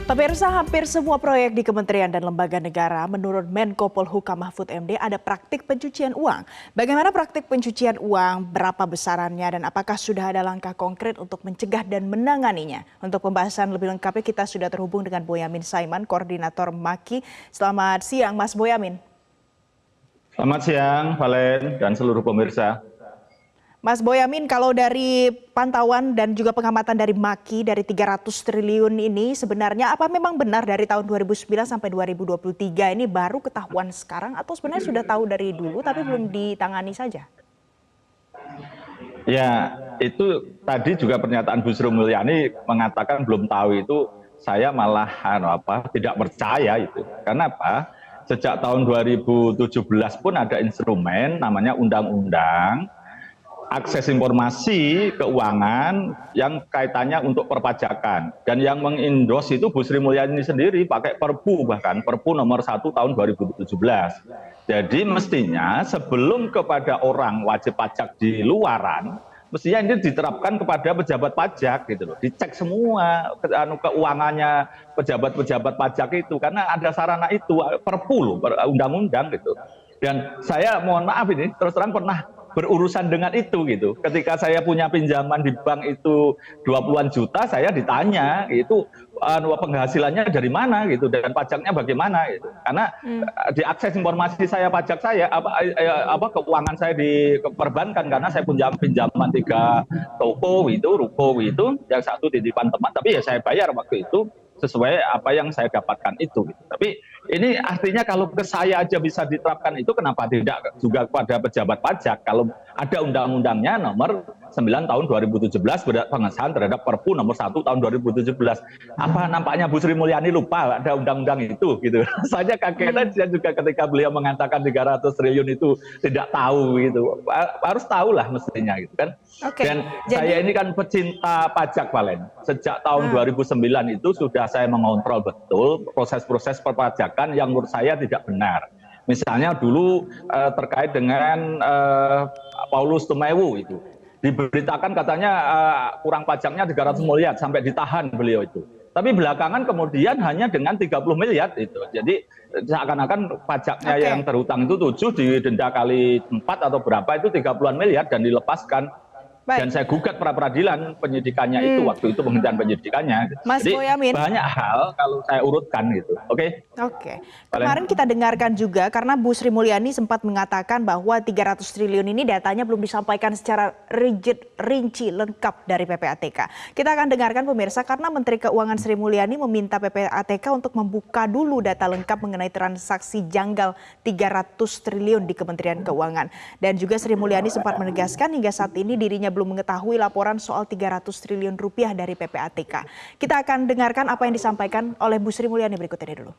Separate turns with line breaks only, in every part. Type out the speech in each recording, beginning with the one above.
Pemirsa, hampir semua proyek di kementerian dan lembaga negara menurut Menko Polhukam Mahfud MD ada praktik pencucian uang. Bagaimana praktik pencucian uang, berapa besarannya, dan apakah sudah ada langkah konkret untuk mencegah dan menanganinya? Untuk pembahasan lebih lengkapnya kita sudah terhubung dengan Boyamin Saiman, Koordinator MAKI. Selamat siang Mas Boyamin.
Selamat siang, Valen dan seluruh pemirsa.
Mas Boyamin, kalau dari pantauan dan juga pengamatan dari MAKI dari 300 triliun ini sebenarnya apa memang benar dari tahun 2009 sampai 2023 ini baru ketahuan sekarang atau sebenarnya sudah tahu dari dulu tapi belum ditangani saja?
Ya, itu tadi juga pernyataan Bu Sri Mulyani mengatakan belum tahu itu saya malah tidak percaya itu. Karena apa? Sejak tahun 2017 pun ada instrumen namanya undang-undang akses informasi keuangan yang kaitannya untuk perpajakan, dan yang mengendos itu Bu Sri Mulyani sendiri pakai Perpu, bahkan Perpu nomor 1 tahun 2017. Jadi mestinya sebelum kepada orang wajib pajak di luaran, mestinya ini diterapkan kepada pejabat pajak gitu loh, dicek semua keuangannya pejabat-pejabat pajak itu, karena ada sarana itu Perpu loh, undang-undang gitu. Dan saya mohon maaf ini terus terang pernah berurusan dengan itu gitu. Ketika saya punya pinjaman di bank itu 20-an juta, saya ditanya itu penghasilannya dari mana gitu dan pajaknya bagaimana gitu. Karena diakses informasi saya pajak saya keuangan saya di perbankan, karena saya punya pinjaman 3 toko itu, ruko itu, yang satu titipan teman, tapi ya saya bayar waktu itu sesuai apa yang saya dapatkan itu gitu. Tapi ini artinya kalau ke saya aja bisa diterapkan itu, kenapa tidak juga kepada pejabat pajak? Kalau ada undang-undangnya nomor 9 tahun 2017 pengesahan terhadap Perpu nomor 1 tahun 2017. Apa nampaknya Bu Sri Mulyani lupa ada undang-undang itu gitu. Saya kaget aja juga ketika beliau mengatakan 300 triliun itu tidak tahu gitu. Harus tahu lah mestinya gitu kan. Dan saya ini kan pecinta pajak, Valen. Sejak tahun 2009 itu sudah saya mengontrol betul proses-proses perpajakan yang menurut saya tidak benar. Misalnya dulu terkait dengan Paulus Tumewu itu. Diberitakan katanya kurang pajaknya 300 miliar sampai ditahan beliau itu. Tapi belakangan kemudian hanya dengan 30 miliar itu. Jadi seakan-akan pajaknya yang terhutang itu 7 didenda kali 4 atau berapa itu 30-an miliar dan dilepaskan. Baik. Dan saya gugat pra peradilan penyidikannya itu waktu itu, penghentian penyidikannya.
Mas
Jadi
Boyamin,
banyak hal kalau saya urutkan gitu. Oke.
Kemarin kita dengarkan juga karena Bu Sri Mulyani sempat mengatakan bahwa 300 triliun ini datanya belum disampaikan secara rigid, rinci, lengkap dari PPATK. Kita akan dengarkan pemirsa karena Menteri Keuangan Sri Mulyani meminta PPATK untuk membuka dulu data lengkap mengenai transaksi janggal 300 triliun di Kementerian Keuangan. Dan juga Sri Mulyani sempat menegaskan hingga saat ini dirinya belum mengetahui laporan soal 300 triliun rupiah dari PPATK. Kita akan dengarkan apa yang disampaikan oleh Bu Sri Mulyani berikut ini dulu.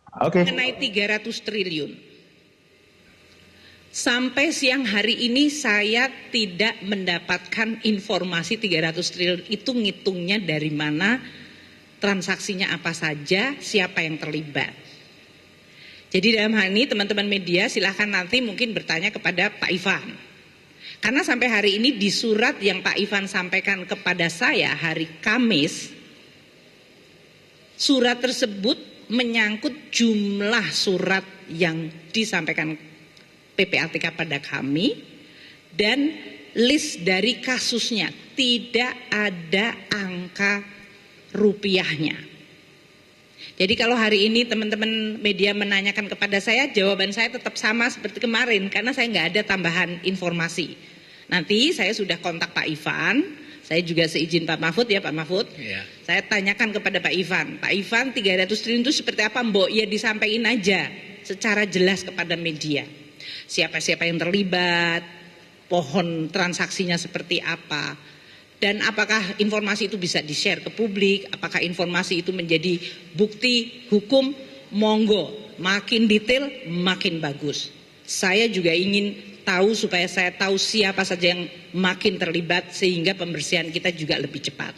Mengenai 300 triliun. Sampai siang hari ini saya tidak mendapatkan informasi 300 triliun itu ngitungnya dari mana, transaksinya apa saja, siapa yang terlibat. Jadi dalam hal ini teman-teman media silahkan nanti mungkin bertanya kepada Pak Ivan. Karena sampai hari ini di surat yang Pak Ivan sampaikan kepada saya hari Kamis, surat tersebut menyangkut jumlah surat yang disampaikan PPATK pada kami dan list dari kasusnya, tidak ada angka rupiahnya. Jadi kalau hari ini teman-teman media menanyakan kepada saya, jawaban saya tetap sama seperti kemarin karena saya nggak ada tambahan informasi. Nanti saya sudah kontak Pak Ivan, saya juga seizin Pak Mahfud ya Pak Mahfud. Ya. Saya tanyakan kepada Pak Ivan 300 triliun itu seperti apa Mbok? Ya disampaikan aja secara jelas kepada media. Siapa-siapa yang terlibat, pohon transaksinya seperti apa. Dan apakah informasi itu bisa di-share ke publik, apakah informasi itu menjadi bukti hukum, monggo, makin detail makin bagus. Saya juga ingin tahu supaya saya tahu siapa saja yang makin terlibat sehingga pembersihan kita juga lebih cepat.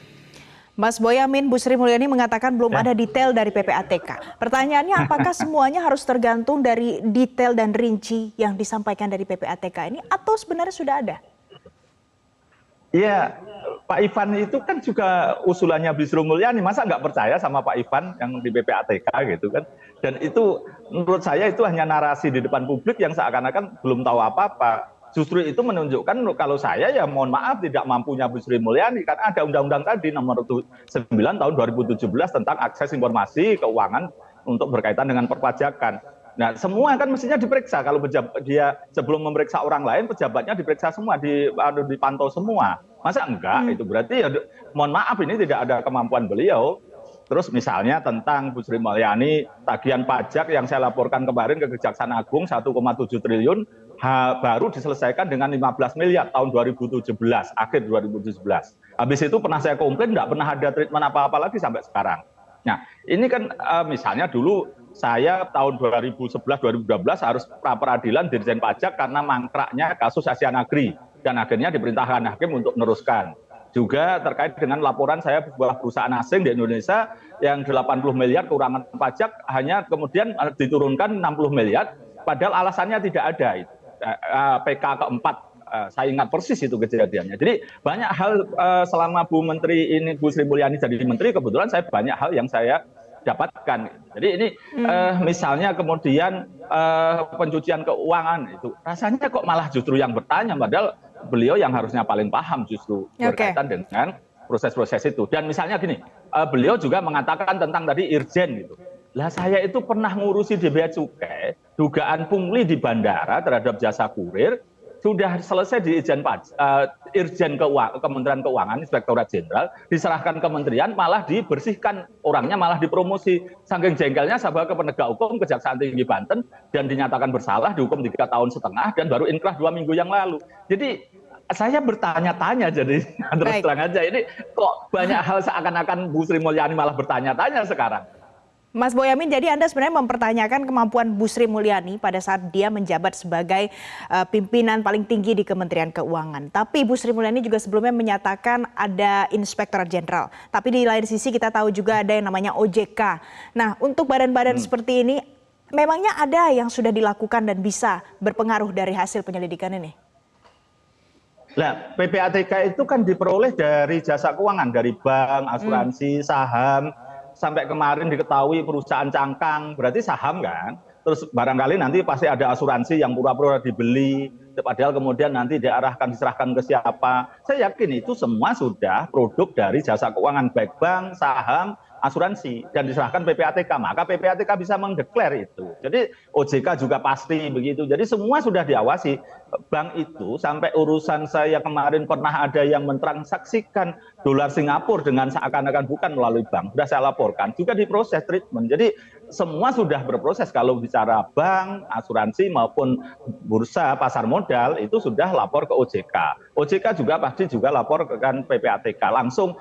Mas Boyamin, Bu Sri Mulyani mengatakan belum ada detail dari PPATK. Pertanyaannya apakah semuanya harus tergantung dari detail dan rinci yang disampaikan dari PPATK ini atau sebenarnya sudah ada?
Iya, Pak Ivan itu kan juga usulannya Busri Mulyani, masa nggak percaya sama Pak Ivan yang di PPATK gitu kan? Dan itu menurut saya itu hanya narasi di depan publik yang seakan-akan belum tahu apa-apa. Justru itu menunjukkan kalau saya ya mohon maaf tidak mampunya Busri Mulyani, karena ada undang-undang tadi nomor 9 tahun 2017 tentang akses informasi keuangan untuk berkaitan dengan perpajakan. Nah, semua kan mestinya diperiksa. Kalau dia sebelum memeriksa orang lain, pejabatnya diperiksa semua, dipantau semua. Masa enggak? Itu berarti ya, mohon maaf ini tidak ada kemampuan beliau. Terus misalnya tentang Bu Sri Mulyani, tagihan pajak yang saya laporkan kemarin ke Kejaksaan Agung 1,7 triliun, baru diselesaikan dengan 15 miliar tahun 2017, akhir 2017. Habis itu pernah saya komplain, nggak pernah ada treatment apa-apa lagi sampai sekarang. Nah, ini kan misalnya dulu saya tahun 2011-2012 harus pra peradilan Dirjen Pajak karena mangkraknya kasus Asian Agri, dan akhirnya diperintahkan hakim untuk meneruskan. Juga terkait dengan laporan saya sebuah perusahaan asing di Indonesia yang 80 miliar kekurangan pajak, hanya kemudian diturunkan 60 miliar, padahal alasannya tidak ada. PK keempat, saya ingat persis itu kejadiannya. Jadi banyak hal selama Bu Sri Mulyani jadi menteri, kebetulan saya banyak hal yang saya dapatkan. Jadi ini misalnya kemudian pencucian keuangan itu rasanya kok malah justru yang bertanya, padahal beliau yang harusnya paling paham justru berkaitan dengan proses-proses itu. Dan misalnya gini, beliau juga mengatakan tentang tadi Irjen gitu. Lah saya itu pernah ngurusi di Bea Cukai, dugaan pungli di bandara terhadap jasa kurir, sudah selesai di Irjen Kementerian Keuangan, Inspektorat Jenderal, diserahkan kementerian, malah dibersihkan, orangnya malah dipromosi. Saking jengkelnya saya bawa ke penegak hukum Kejaksaan Tinggi Banten dan dinyatakan bersalah, dihukum 3,5 tahun, dan baru inkrah 2 minggu yang lalu. Jadi saya bertanya-tanya, jadi terus terang aja, ini kok banyak hal seakan-akan Bu Sri Mulyani malah bertanya-tanya sekarang.
Mas Boyamin, jadi Anda sebenarnya mempertanyakan kemampuan Bu Sri Mulyani pada saat dia menjabat sebagai pimpinan paling tinggi di Kementerian Keuangan. Tapi Bu Sri Mulyani juga sebelumnya menyatakan ada Inspektorat Jenderal. Tapi di lain sisi kita tahu juga ada yang namanya OJK. Nah, untuk badan-badan seperti ini, memangnya ada yang sudah dilakukan dan bisa berpengaruh dari hasil penyelidikan ini?
Nah, PPATK itu kan diperoleh dari jasa keuangan, dari bank, asuransi, saham, sampai kemarin diketahui perusahaan cangkang, berarti saham kan? Terus barangkali nanti pasti ada asuransi yang pura-pura dibeli, padahal kemudian nanti diserahkan ke siapa. Saya yakin itu semua sudah produk dari jasa keuangan, baik bank, saham, asuransi, dan diserahkan PPATK. Maka PPATK bisa mendeklar itu. Jadi OJK juga pasti begitu. Jadi semua sudah diawasi. Bank itu sampai urusan saya kemarin pernah ada yang mentransaksikan dolar Singapura dengan seakan-akan bukan melalui bank. Sudah saya laporkan, juga diproses treatment. Jadi semua sudah berproses. Kalau bicara bank, asuransi maupun bursa, pasar modal, itu sudah lapor ke OJK. OJK juga pasti juga lapor ke PPATK. Langsung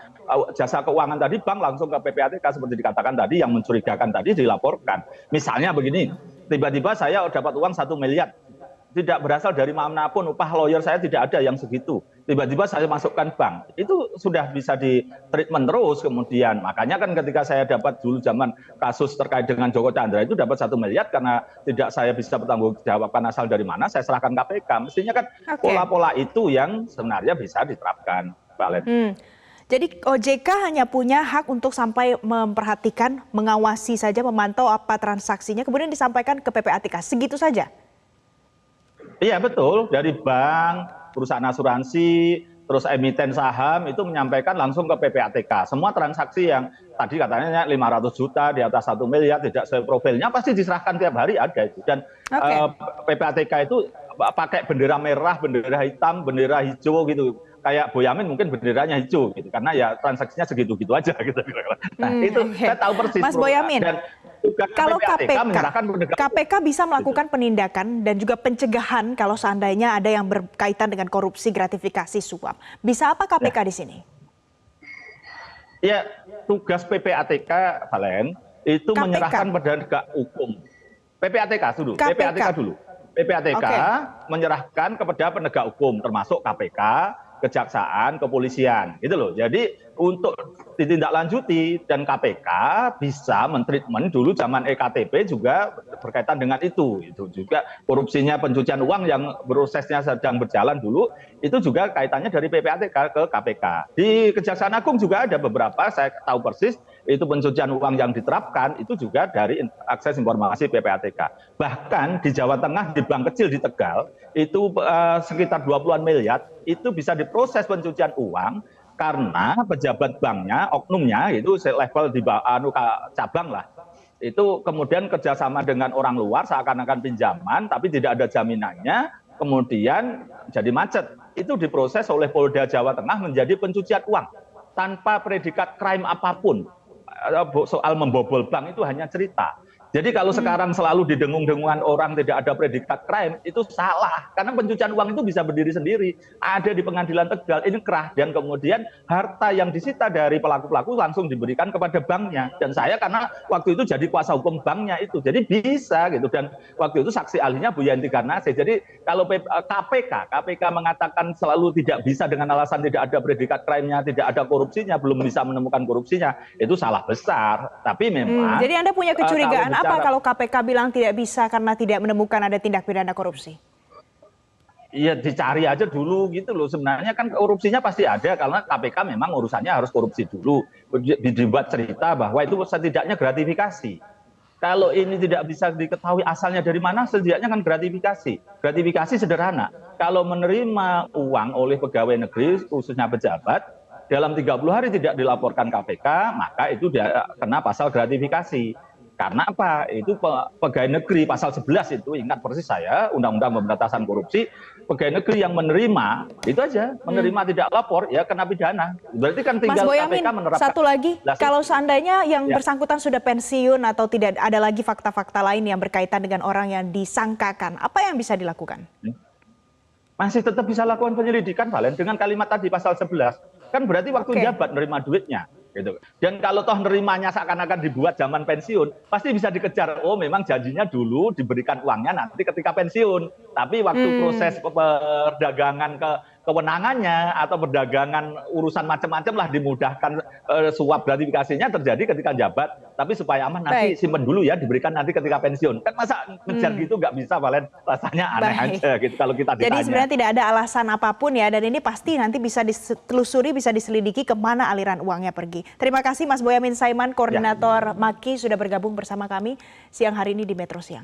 jasa keuangan tadi, bank langsung ke PPATK seperti dikatakan tadi, yang mencurigakan tadi dilaporkan. Misalnya begini, tiba-tiba saya dapat uang 1 miliar. Tidak berasal dari manapun, upah lawyer saya tidak ada yang segitu. Tiba-tiba saya masukkan bank. Itu sudah bisa di-treatment terus kemudian. Makanya kan ketika saya dapat dulu zaman kasus terkait dengan Joko Chandra itu dapat 1 miliar karena tidak saya bisa bertanggungjawabkan asal dari mana, saya serahkan KPK. Mestinya kan pola-pola itu yang sebenarnya bisa diterapkan, Pak Len.
Jadi OJK hanya punya hak untuk sampai memperhatikan, mengawasi saja, memantau apa transaksinya, kemudian disampaikan ke PPATK. Segitu saja?
Iya betul, dari bank, perusahaan asuransi, terus emiten saham itu menyampaikan langsung ke PPATK. Semua transaksi yang tadi katanya 500 juta, di atas 1 miliar, tidak sesuai profilnya, pasti diserahkan tiap hari ada itu. Dan PPATK itu pakai bendera merah, bendera hitam, bendera hijau gitu. Kayak Boyamin mungkin benderanya hijau gitu, karena ya transaksinya segitu-gitu aja gitu. Nah itu saya tahu persis.
Mas Boyamin,
dan
kalau KPK bisa melakukan penindakan dan juga pencegahan kalau seandainya ada yang berkaitan dengan korupsi, gratifikasi, suap. Bisa apa KPK di sini?
Ya, tugas PPATK, Valen, itu menyerahkan pada penegak hukum. PPATK dulu. PPATK menyerahkan kepada penegak hukum, termasuk KPK, kejaksaan, kepolisian, gitu loh. Jadi untuk ditindaklanjuti dan KPK bisa mentreatment dulu zaman EKTP juga berkaitan dengan itu juga korupsinya pencucian uang yang prosesnya sedang berjalan dulu itu juga kaitannya dari PPATK ke KPK. Di Kejaksaan Agung juga ada beberapa saya tahu persis itu pencucian uang yang diterapkan itu juga dari akses informasi PPATK. Bahkan di Jawa Tengah di bank kecil di Tegal itu sekitar 20-an miliar itu bisa diproses pencucian uang karena pejabat banknya, oknumnya itu level di cabang lah. Itu kemudian kerjasama dengan orang luar seakan-akan pinjaman, tapi tidak ada jaminannya, kemudian jadi macet. Itu diproses oleh Polda Jawa Tengah menjadi pencucian uang tanpa predikat crime apapun. Soal membobol bank itu hanya cerita. Jadi kalau sekarang selalu didengung-dengungan orang tidak ada predikat crime, itu salah. Karena pencucian uang itu bisa berdiri sendiri. Ada di pengadilan Tegal, ini kerah. Dan kemudian harta yang disita dari pelaku-pelaku langsung diberikan kepada banknya. Dan saya karena waktu itu jadi kuasa hukum banknya itu. Jadi bisa gitu. Dan waktu itu saksi ahlinya Bu Yanti Garnasih. Jadi kalau KPK mengatakan selalu tidak bisa dengan alasan tidak ada predikat crime-nya, tidak ada korupsinya, belum bisa menemukan korupsinya, itu salah besar. Tapi memang...
Jadi Anda punya kecurigaan apa kalau KPK bilang tidak bisa karena tidak menemukan ada tindak pidana korupsi?
Iya dicari aja dulu gitu loh. Sebenarnya kan korupsinya pasti ada karena KPK memang urusannya harus korupsi dulu. Dibuat cerita bahwa itu setidaknya gratifikasi. Kalau ini tidak bisa diketahui asalnya dari mana, setidaknya kan gratifikasi. Gratifikasi sederhana. Kalau menerima uang oleh pegawai negeri, khususnya pejabat, dalam 30 hari tidak dilaporkan KPK, maka itu dia kena pasal gratifikasi. Karena apa? Itu pegawai negeri pasal 11 itu ingat persis saya Undang-Undang Pemberantasan Korupsi, pegawai negeri yang menerima itu aja menerima tidak lapor ya kena pidana. Berarti kan tinggal
Mas Boyamin,
KPK menerapkan.
satu lagi, kalau seandainya yang bersangkutan sudah pensiun atau tidak ada lagi fakta-fakta lain yang berkaitan dengan orang yang disangkakan, apa yang bisa dilakukan?
Masih tetap bisa lakukan penyelidikan, Valen, dengan kalimat tadi pasal 11. Kan berarti waktu jabat nerima duitnya. Gitu. Dan kalau toh nerimanya seakan-akan dibuat zaman pensiun, pasti bisa dikejar. Oh memang janjinya dulu diberikan uangnya nanti ketika pensiun. Tapi waktu proses perdagangan kewenangannya atau perdagangan urusan macam-macam lah dimudahkan suap gratifikasinya terjadi ketika jabat. Tapi supaya aman nanti simpen dulu ya diberikan nanti ketika pensiun. Kan masa ngejar gitu nggak bisa, Valen? Rasanya aneh aja gitu kalau kita ditanya.
Jadi sebenarnya tidak ada alasan apapun ya dan ini pasti nanti bisa ditelusuri, bisa diselidiki kemana aliran uangnya pergi. Terima kasih Mas Boyamin Saiman, Koordinator MAKI sudah bergabung bersama kami siang hari ini di Metro Siang.